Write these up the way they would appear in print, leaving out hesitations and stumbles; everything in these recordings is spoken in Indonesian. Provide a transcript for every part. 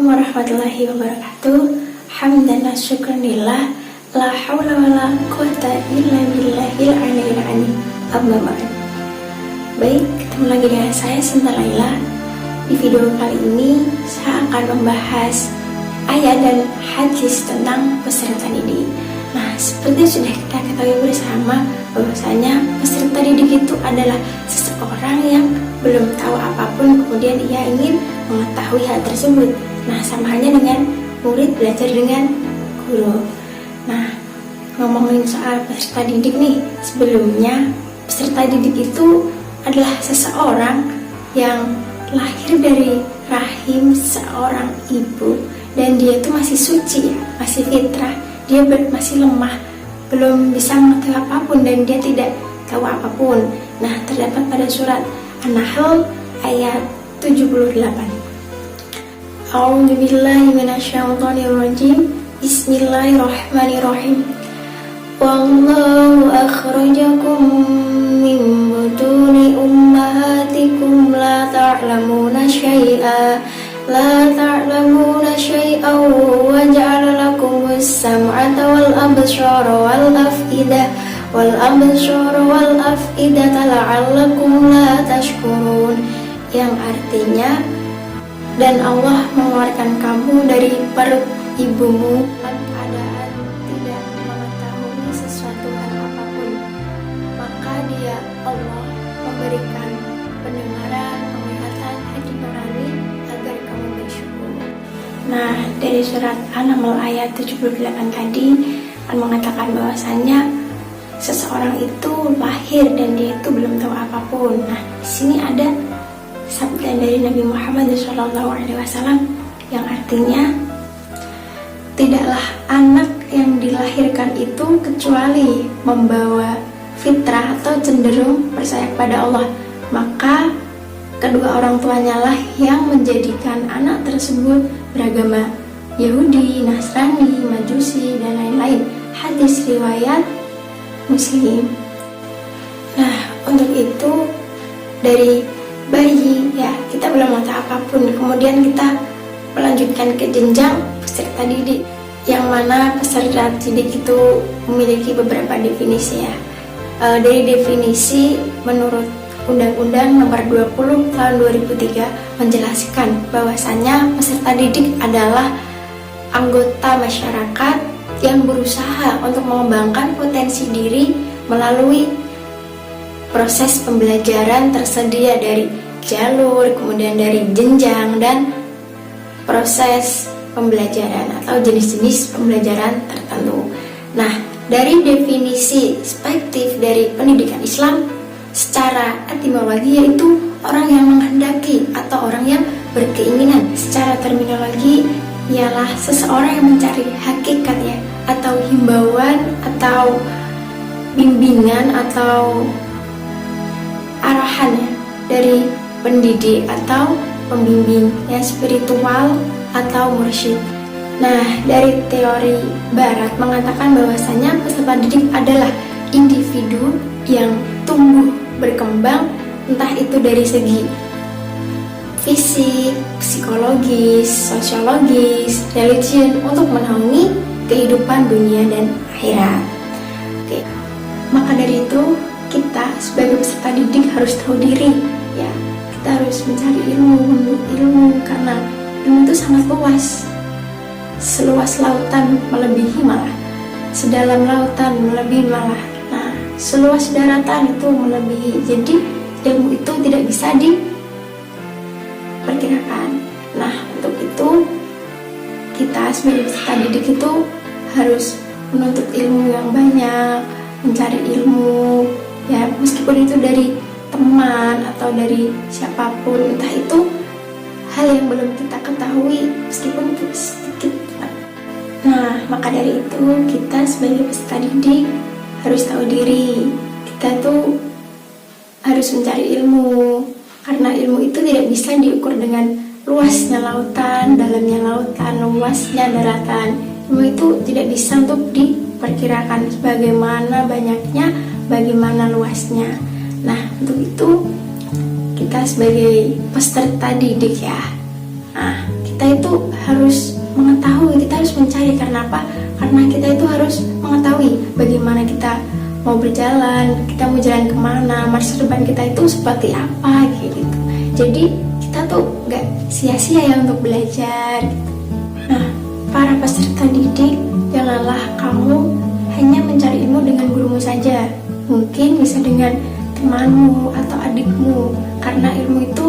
Assalamualaikum warahmatullahi wabarakatuh. Hamdan wa syukran lillah, la haula wala quwata illa billahil aliyil azim. Amma ba'd. Baik, ketemu lagi dengan saya Sinta Laila. Di video kali ini saya akan membahas ayat dan hadis tentang peserta didik. Nah, seperti sudah kita ketahui bersama bahwasanya peserta didik itu adalah seseorang yang belum tahu apapun, kemudian ia ingin mengetahui hal tersebut. Nah, sama halnya dengan murid belajar dengan guru. Nah, ngomongin soal peserta didik nih, sebelumnya peserta didik itu adalah seseorang yang lahir dari rahim seorang ibu, dan dia itu masih suci ya, masih fitrah, dia masih lemah, belum bisa mengetahui apapun dan dia tidak tahu apapun. Nah, terdapat pada surat An-Nahl ayat 78. A'udzubillahi minasyaitonirrajim. Bismillahirrahmanirrahim. Wallahu akhrajakum min butuni ummahatikum la ta'lamuna syai'a wa ja'ala lakumus sam'ata wal absara wal af'idata la'allakum la tashkurun, yang artinya, dan Allah mengeluarkan kamu dari perut ibumu dalam keadaan tidak mengetahui sesuatu hal apapun, maka Dia Allah memberikan pendengaran, penglihatan, hati nurani agar kamu bersyukur. Nah, dari surat An-Nahl ayat 78 tadi mengatakan bahwasanya seseorang itu lahir dan dia itu belum tahu apapun. Nah, di sini ada sabda dari Nabi Muhammad SAW yang artinya, tidaklah anak yang dilahirkan itu kecuali membawa fitrah atau cenderung percaya kepada Allah, maka kedua orang tuanya lah yang menjadikan anak tersebut beragama Yahudi, Nasrani, Majusi, dan lain-lain. Hadis riwayat Muslim. Nah, untuk itu dari bayi ya kita belum tahu apapun, kemudian kita melanjutkan ke jenjang peserta didik, yang mana peserta didik itu memiliki beberapa definisi ya. Dari definisi menurut Undang-Undang Nomor 20 Tahun 2003 menjelaskan bahwasanya peserta didik adalah anggota masyarakat yang berusaha untuk mengembangkan potensi diri melalui proses pembelajaran tersedia dari jalur, kemudian dari jenjang dan proses pembelajaran atau jenis-jenis pembelajaran tertentu. Nah, dari definisi perspektif dari pendidikan Islam secara etimologi yaitu orang yang menghendaki atau orang yang berkeinginan. Secara terminologi ialah seseorang yang mencari hakikat ya, atau himbauan atau bimbingan atau arahan ya, dari pendidik atau pembimbing yang spiritual atau mursyid. Nah, dari teori barat mengatakan bahwasanya peserta didik adalah individu yang tumbuh berkembang, entah itu dari segi fisik, psikologis, sosiologis, religion, untuk menaungi kehidupan dunia dan akhirat. Oke. Maka dari itu kita sebagai peserta didik harus tahu diri ya. Kita harus mencari ilmu karena ilmu itu sangat luas. Seluas lautan melebihi malah, sedalam lautan melebihi malah. Nah, seluas daratan itu melebihi. Jadi ilmu itu tidak bisa diperkirakan. Nah, untuk itu kita sebagai peserta didik itu harus menuntut ilmu yang banyak, mencari ilmu ya, meskipun itu dari teman atau dari siapapun, entah itu hal yang belum kita ketahui meskipun itu sedikit. Nah, maka dari itu kita sebagai peserta didik harus tahu diri. Kita tuh harus mencari ilmu, karena ilmu itu tidak bisa diukur dengan luasnya lautan, dalamnya lautan, luasnya daratan. Ilmu itu tidak bisa untuk diperkirakan sebagaimana banyaknya, bagaimana luasnya. Nah, untuk itu kita sebagai peserta didik ya, nah kita itu itu harus mengetahui, kita harus mencari. Karena apa? Karena kita itu harus mengetahui bagaimana kita mau berjalan, kita mau jalan kemana, masa depan kita itu seperti apa gitu. Jadi kita tuh gak sia-sia ya untuk belajar gitu. Nah, para peserta didik, janganlah kamu hanya mencari ilmu dengan gurumu saja. Mungkin bisa dengan temanmu atau adikmu, karena ilmu itu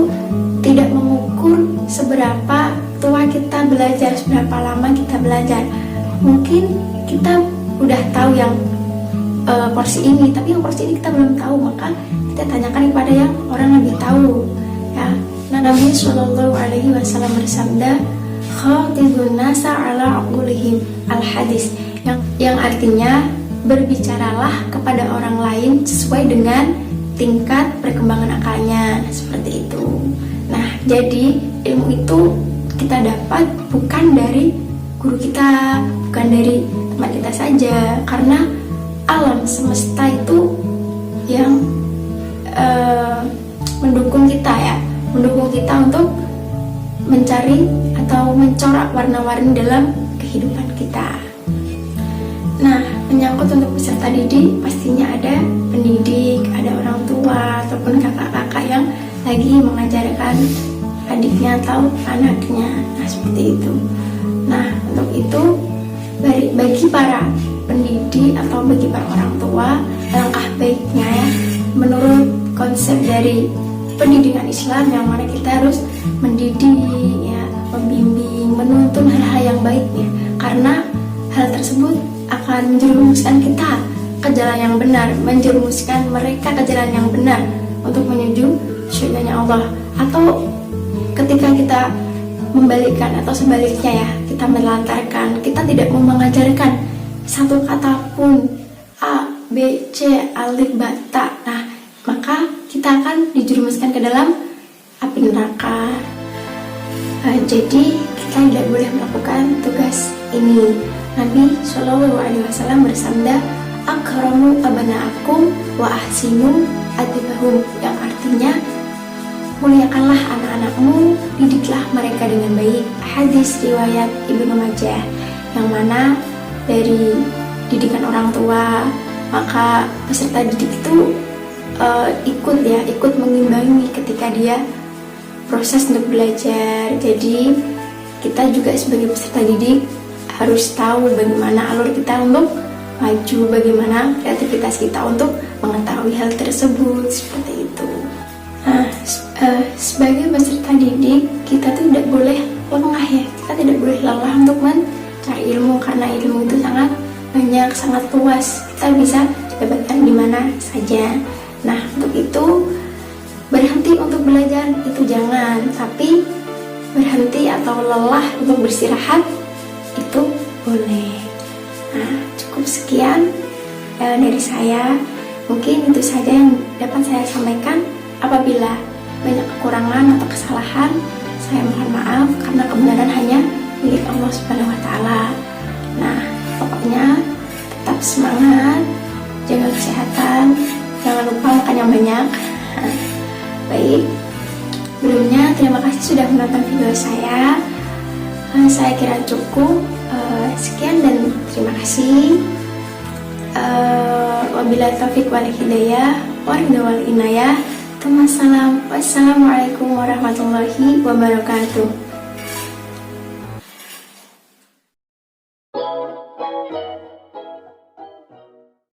tidak mengukur seberapa tua kita belajar, seberapa lama kita belajar. Mungkin kita udah tahu yang porsi ini, tapi yang porsi ini kita belum tahu, maka kita tanyakan kepada yang orang lebih tahu ya. Nah, Nabi Shallallahu Alaihi Wasallam bersabda, "Khatibun nasa ala aqulihim al-hadis", yang artinya berbicaralah kepada orang lain sesuai dengan tingkat perkembangan akalnya, seperti itu. Nah, jadi ilmu itu kita dapat bukan dari guru kita, bukan dari teman kita saja, karena alam semesta itu yang mendukung kita untuk mencari atau mencorak warna-warni dalam kehidupan kita. Nah, menyangkut untuk peserta didik, pastinya ada pendidik, ada orang tua ataupun kakak-kakak yang lagi mengajarkan adiknya atau anaknya. Nah, seperti itu. Nah, untuk itu bagi para pendidik atau bagi para orang tua, langkah baiknya ya, menurut konsep dari pendidikan Islam, yang mana kita harus mendidik ya, membimbing, menuntun hal-hal yang baiknya, karena hal tersebut akan menjerumuskan kita ke jalan yang benar, menjerumuskan mereka ke jalan yang benar untuk menuju surganya Allah. Atau ketika kita membalikkan atau sebaliknya ya, kita melantarkan, kita tidak mau mengajarkan satu kata pun A, B, C, alif, ba, ta, nah maka kita akan dijerumuskan ke dalam api neraka. Jadi kita tidak boleh melakukan tugas ini. Nabi Shallallahu Alaihi Wasallam bersabda, "Akramu abnaakum wa ahsinu adibahum", yang artinya muliakanlah anak-anakmu, didiklah mereka dengan baik. Hadis riwayat Ibnu Majah, yang mana dari didikan orang tua, maka peserta didik itu ikut mengimbangi ketika dia proses untuk belajar. Jadi kita juga sebagai peserta didik harus tahu bagaimana alur kita untuk maju, bagaimana kreativitas kita untuk mengetahui hal tersebut, seperti itu. Nah, sebagai peserta didik, kita tidak boleh lengah ya, kita tidak boleh lelah untuk mencari ilmu, karena ilmu itu sangat banyak, sangat luas, kita bisa dapatkan di mana saja. Nah, untuk itu berhenti untuk belajar itu jangan, tapi berhenti atau lelah untuk beristirahat itu boleh. Nah, cukup sekian dari saya. Mungkin itu saja yang dapat saya sampaikan. Apabila banyak kekurangan atau kesalahan, saya mohon maaf, karena kebenaran hanya milik Allah Subhanahu wa Ta'ala. Nah, pokoknya tetap semangat, jaga kesehatan, jangan lupa makan yang banyak. Baik, sebelumnya terima kasih sudah menonton video saya. Saya kira cukup. Sekian dan terima kasih. Wabillahi taufiq wal hidayah, waridha wal inayah. Wassalamualaikum warahmatullahi wabarakatuh.